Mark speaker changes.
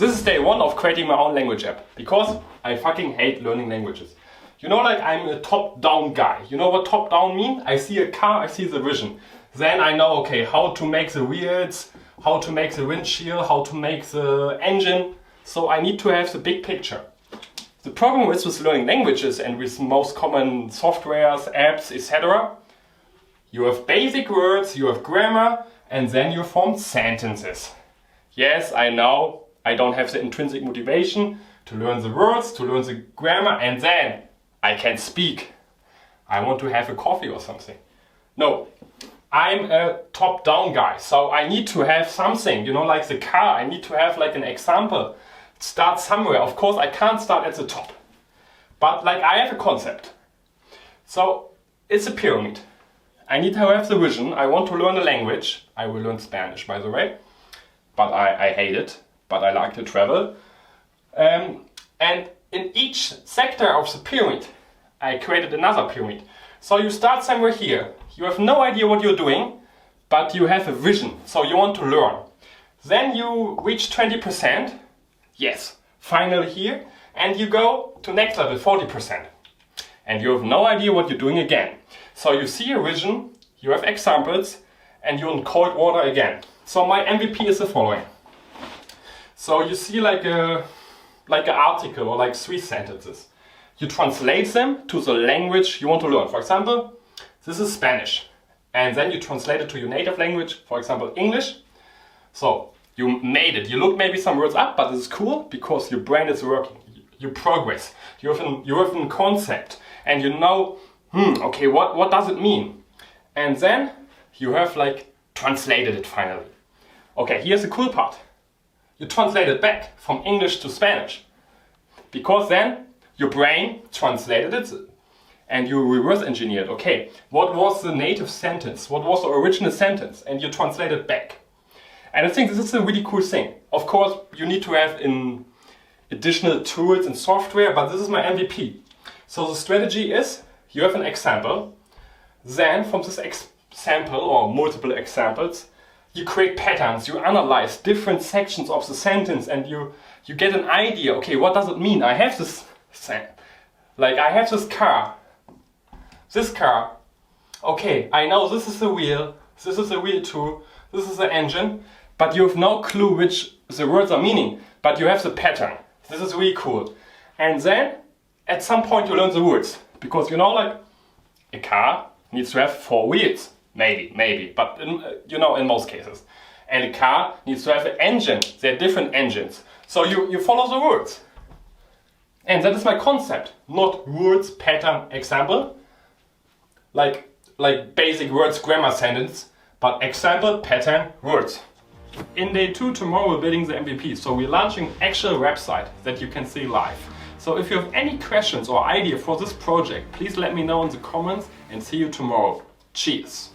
Speaker 1: This is day one of creating my own language app because I fucking hate learning languages. You know, like I'm a top-down guy. You know what top-down mean? I see a car, I see the vision. Then I know, okay, how to make the wheels, how to make the windshield, how to make the engine. So I need to have the big picture. The problem is with learning languages and with most common softwares, apps, etc. You have basic words, you have grammar, and then you form sentences. Yes, I know. I don't have the intrinsic motivation to learn the words, to learn the grammar, and then I can speak. I want to have a coffee or something. No, I'm a top-down guy, so I need to have something, you know, like the car. I need to have like an example. Start somewhere. Of course, I can't start at the top, but like I have a concept. So it's a pyramid. I need to have the vision. I want to learn a language. I will learn Spanish, by the way, but I hate it. But I like to travel. And in each sector of the pyramid, I created another pyramid. So you start somewhere here. You have no idea what you're doing, but you have a vision. So you want to learn. Then you reach 20%. Yes, finally here. And you go to next level, 40%. And you have no idea what you're doing again. So you see a vision, you have examples, and you're in cold water again. So my MVP is the following. So you see like an article or like 3 sentences. You translate them to the language you want to learn. For example, this is Spanish. And then you translate it to your native language, for example, English. So you made it. You look maybe some words up, but this is cool because your brain is working. You progress. You have a concept. And you know, okay, what does it mean? And then you have like translated it finally. Okay, here's the cool part. You translate it back from English to Spanish. Because then your brain translated it and you reverse engineered. Okay, what was the native sentence? What was the original sentence? And you translate it back. And I think this is a really cool thing. Of course, you need to have in additional tools and software, but this is my MVP. So the strategy is you have an example. Then from this example or multiple examples, you create patterns, you analyze different sections of the sentence and you get an idea, okay, what does it mean? I have this, like I have this car. This car, okay, I know this is the wheel, this is the wheel too, this is the engine, but you have no clue which the words are meaning, but you have the pattern. This is really cool. And then at some point you learn the words, because you know, like a car needs to have 4 wheels. Maybe, but in most cases. And a car needs to have an engine. There are different engines. So you follow the words. And that is my concept. Not words, pattern, example. Like basic words, grammar, sentence. But example, pattern, words. In day 2 tomorrow we're building the MVP. So we're launching an actual website that you can see live. So if you have any questions or idea for this project, please let me know in the comments and see you tomorrow. Cheers!